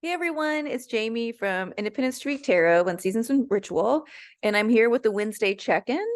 Hey everyone, it's Jamie from IndependenceStTarot and Seasons and Ritual, and I'm here with the Wednesday check-in.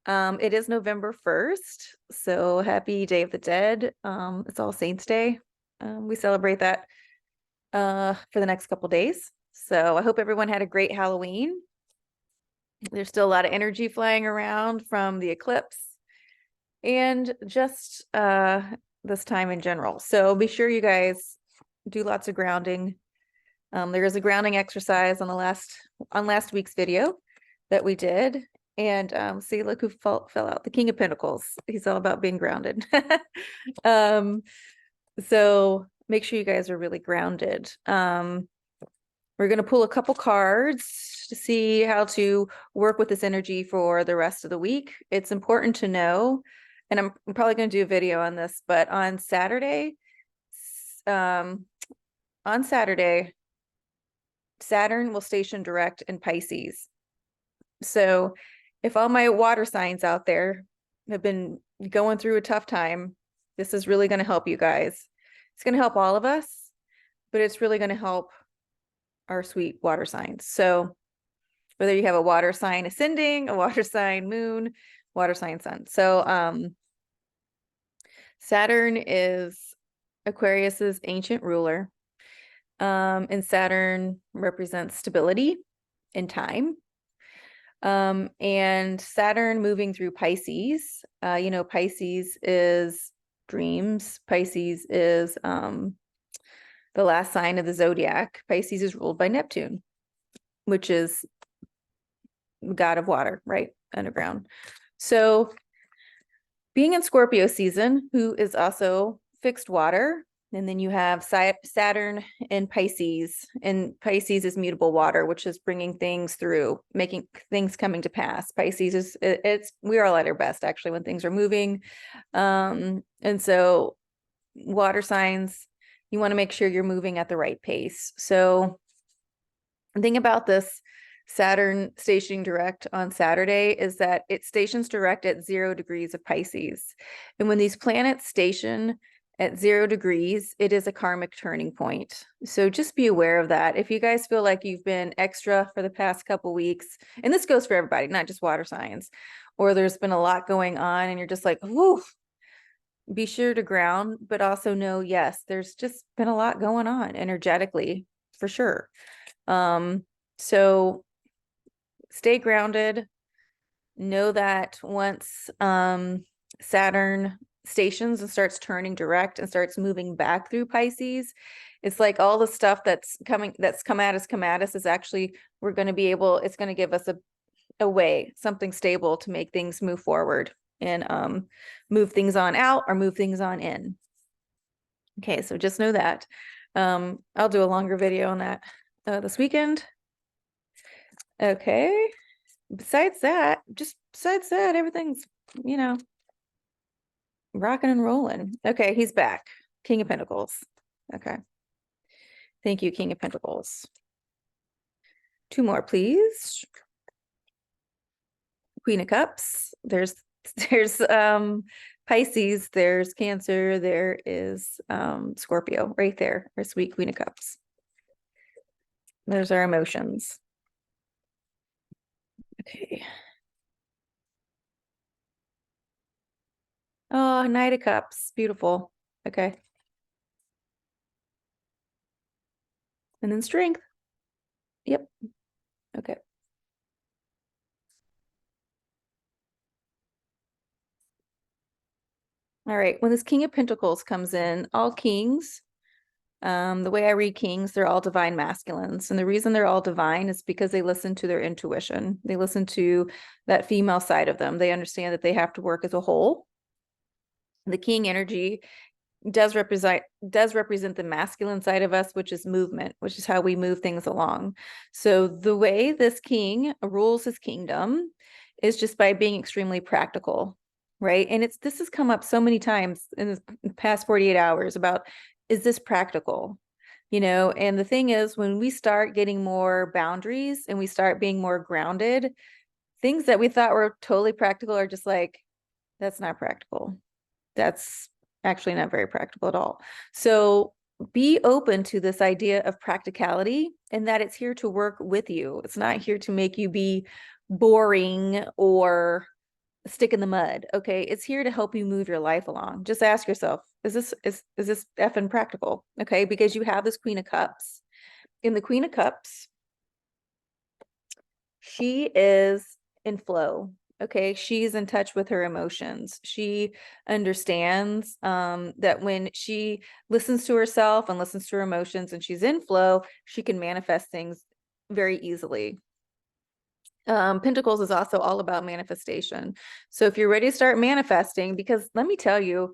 It is November 1st, so happy Day of the Dead. It's All Saints Day. We celebrate that for the next couple days. So I hope everyone had a great Halloween. There's still a lot of energy flying around from the eclipse and just this time in general. So be sure you guys do lots of grounding. There is a grounding exercise on last week's video that we did. And see, look who fell out, the King of Pentacles. He's all about being grounded. So make sure you guys are really grounded. We're going to pull a couple cards to see how to work with this energy for the rest of the week. It's important to know, and I'm probably going to do a video on this, but on Saturday, Saturn will station direct in Pisces. So if all my water signs out there have been going through a tough time, this is really going to help you guys. It's going to help all of us, but it's really going to help our sweet water signs. So whether you have a water sign ascending, a water sign moon, water sign sun. So Saturn is Aquarius's ancient ruler. And Saturn represents stability in time. And Saturn moving through Pisces, Pisces is dreams. Pisces is the last sign of the zodiac. Pisces is ruled by Neptune, which is the god of water, right? Underground. So being in Scorpio season, who is also fixed water, and then you have Saturn in Pisces, and Pisces is mutable water, which is bringing things through, making things coming to pass. Pisces we're all at our best actually when things are moving. And so water signs, you want to make sure you're moving at the right pace. So the thing about this Saturn stationing direct on Saturday is that it stations direct at 0 degrees of Pisces. And when these planets station at 0 degrees, it is a karmic turning point. So just be aware of that. If you guys feel like you've been extra for the past couple weeks, and this goes for everybody, not just water signs, or there's been a lot going on and you're just like, whoo, be sure to ground, but also know, yes, there's just been a lot going on energetically for sure. So stay grounded. Know that once Saturn stations and starts turning direct and starts moving back through Pisces, it's like all the stuff that's come at us is actually, it's going to give us a way, something stable to make things move forward and move things on out or move things on in. Okay, so just know that. I'll do a longer video on that this weekend. Okay. Besides that, everything's, rocking and rolling. Okay, he's back. King of Pentacles. Okay. Thank you, King of Pentacles. 2 more, please. Queen of Cups. There's Pisces, there's Cancer, there is Scorpio right there, our sweet Queen of Cups. There's our emotions. Okay. Oh, Knight of Cups. Beautiful. Okay. And then Strength. Yep. Okay. All right. When this King of Pentacles comes in, all kings, the way I read kings, they're all divine masculines. And the reason they're all divine is because they listen to their intuition. They listen to that female side of them. They understand that they have to work as a whole. The king energy does represent the masculine side of us, which is movement, which is how we move things along. So the way this king rules his kingdom is just by being extremely practical, right? And this has come up so many times in the past 48 hours about, is this practical? And the thing is, when we start getting more boundaries and we start being more grounded, things that we thought were totally practical are just like, that's not practical. That's actually not very practical at all. So be open to this idea of practicality and that it's here to work with you. It's not here to make you be boring or stick in the mud. Okay. It's here to help you move your life along. Just ask yourself, is this effing practical? Okay. Because you have this Queen of Cups. In the Queen of Cups, she is in flow. Okay. She's in touch with her emotions. She understands that when she listens to herself and listens to her emotions and she's in flow, she can manifest things very easily. Pentacles is also all about manifestation. So if you're ready to start manifesting, because let me tell you,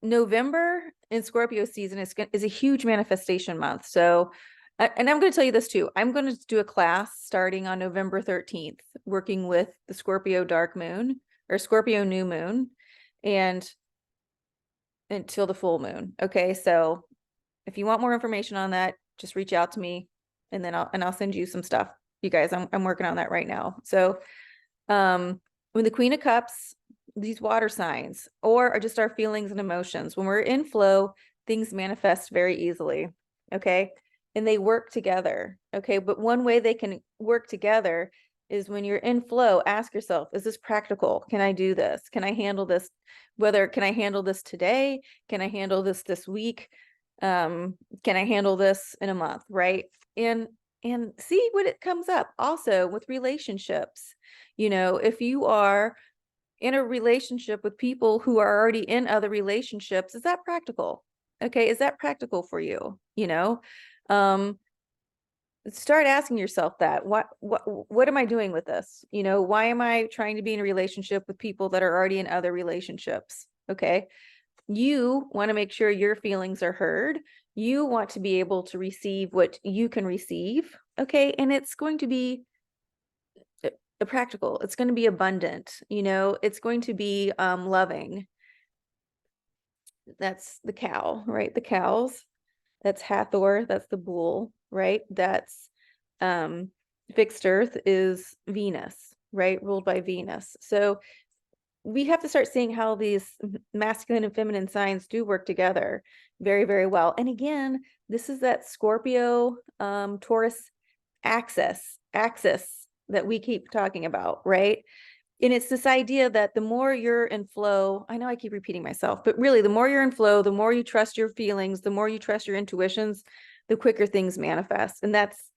November in Scorpio season is a huge manifestation month. So, and I'm going to tell you this too. I'm going to do a class starting on November 13th, working with the Scorpio dark moon or Scorpio new moon and until the full moon. Okay. So if you want more information on that, just reach out to me and then I'll send you some stuff. You guys, I'm working on that right now. So, when the Queen of Cups, these water signs, or are just our feelings and emotions, when we're in flow, things manifest very easily. Okay. And they work together. Okay. But one way they can work together is when you're in flow, ask yourself, is this practical? Can I do this? Can I handle this? Can I handle this today? Can I handle this week? Can I handle this in a month? Right. And see what it comes up. Also with relationships, if you are in a relationship with people who are already in other relationships, is that practical? Okay. Is that practical for you? Start asking yourself that. What am I doing with this? Why am I trying to be in a relationship with people that are already in other relationships? Okay. You want to make sure your feelings are heard. You want to be able to receive what you can receive. Okay. And it's going to be practical. It's going to be abundant. It's going to be loving. That's the cow, right? The cows. That's Hathor. That's the bull, right? That's fixed earth is Venus, right? Ruled by Venus. So we have to start seeing how these masculine and feminine signs do work together very, very well. And again, this is that Scorpio Taurus axis that we keep talking about, right? And it's this idea that the more you're in flow, I know I keep repeating myself, but really the more you're in flow, the more you trust your feelings, the more you trust your intuitions, the quicker things manifest. And that's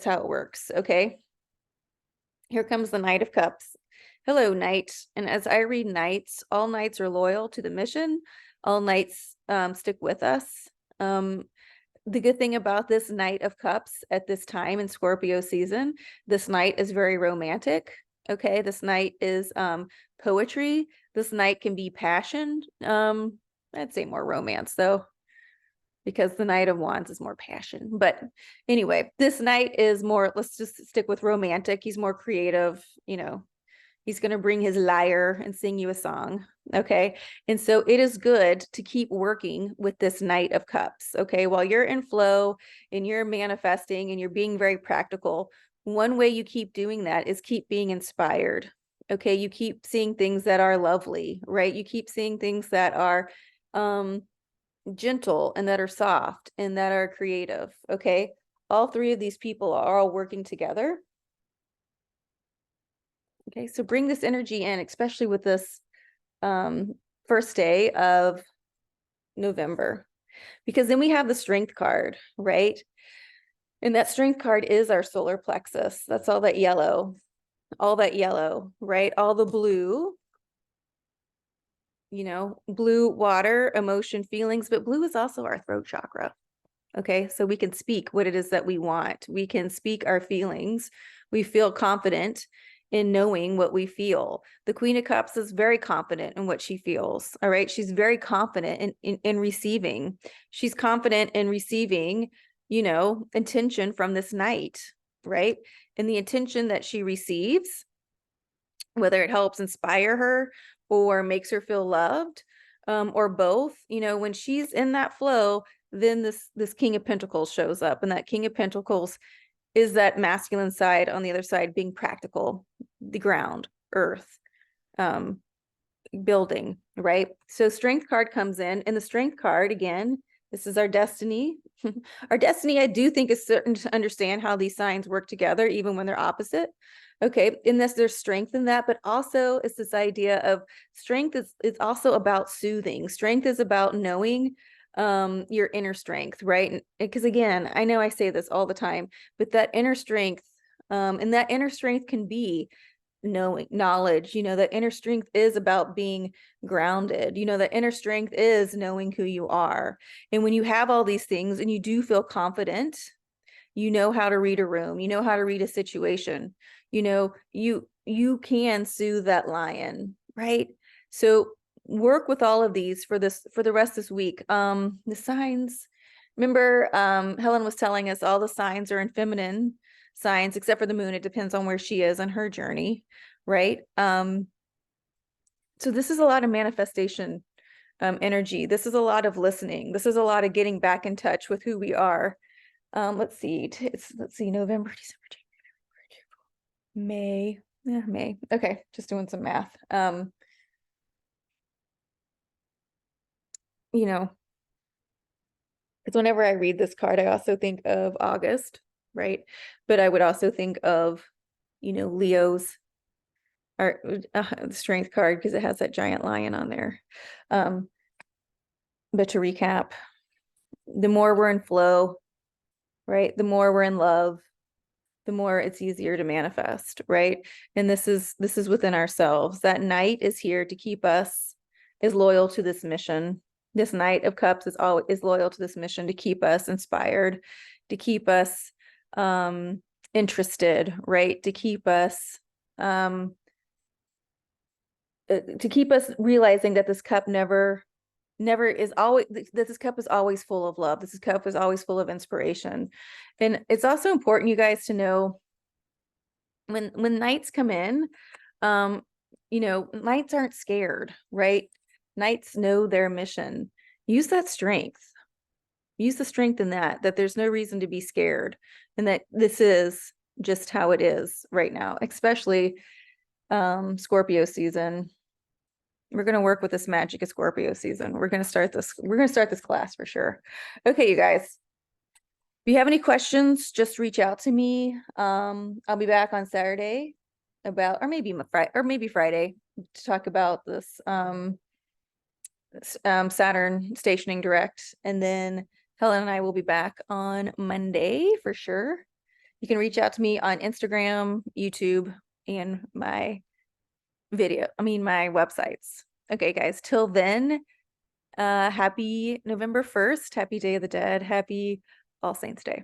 how it works. Okay. Here comes the Knight of Cups. Hello, Knight. And as I read knights, all knights are loyal to the mission. All knights stick with us. The good thing about this Knight of Cups at this time in Scorpio season, this knight is very romantic. Okay, this knight is poetry. This knight can be passion. I'd say more romance though, because the Knight of Wands is more passion. But anyway, this knight is more, let's just stick with romantic. He's more creative, he's going to bring his lyre and sing you a song. Okay. And so it is good to keep working with this Knight of Cups. Okay. While you're in flow and you're manifesting and you're being very practical, one way you keep doing that is keep being inspired. Okay. You keep seeing things that are lovely, right? You keep seeing things that are gentle and that are soft and that are creative. Okay. All three of these people are all working together. Okay, so bring this energy in, especially with this first day of November, because then we have the Strength card, right? And that Strength card is our solar plexus. That's all that yellow, right? All the blue, blue, water, emotion, feelings, but blue is also our throat chakra. Okay, so we can speak what it is that we want. We can speak our feelings. We feel confident in knowing what we feel. The Queen of Cups is very confident in what she feels. All right. She's very confident in receiving. She's confident in receiving, intention from this knight, right? And the intention that she receives, whether it helps inspire her or makes her feel loved, or both, when she's in that flow, then this King of Pentacles shows up, and that King of Pentacles is that masculine side on the other side being practical, the ground, earth, building, right? So strength card comes in, and the strength card, again, this is our destiny. Our destiny, I do think, is certain to understand how these signs work together, even when they're opposite. Okay, in this, there's strength in that, but also it's this idea of strength is also about soothing. Strength is about knowing your inner strength, right? Because again, I know I say this all the time, but that inner strength, and that inner strength can be knowing, knowledge, that inner strength is about being grounded, that inner strength is knowing who you are. And when you have all these things and you do feel confident, you know how to read a room, you know how to read a situation, you can soothe that lion, right? So work with all of these for the rest of this week. The signs, remember, Helen was telling us all the signs are in feminine signs, except for the moon. It depends on where she is on her journey, right? So this is a lot of manifestation energy. This is a lot of listening. This is a lot of getting back in touch with who we are. Let's see, November, December, January, May. Yeah, May. Okay, just doing some math. Because whenever I read this card, I also think of August, right? But I would also think of, Leo's or the strength card, because it has that giant lion on there. But to recap, the more we're in flow, right? The more we're in love, the more it's easier to manifest, right? And this is within ourselves. That Knight is here to keep us is loyal to this mission. This Knight of Cups is loyal to this mission, to keep us inspired, to keep us interested, right? To keep us realizing that this cup never is always, that this cup is always full of love. This cup is always full of inspiration. And it's also important, you guys, to know when Knights come in, Knights aren't scared, right? Knights know their mission. Use that strength. Use the strength in that there's no reason to be scared, and that this is just how it is right now, especially Scorpio season. We're going to work with this magic of Scorpio season. We're going to start this class for sure. Okay, you guys. If you have any questions, just reach out to me. I'll be back on Saturday or maybe Friday to talk about this Saturn stationing direct. And then Helen and I will be back on Monday for sure. You can reach out to me on Instagram, YouTube, and my websites. Okay, guys, till then, happy November 1st, happy Day of the Dead, happy All Saints Day.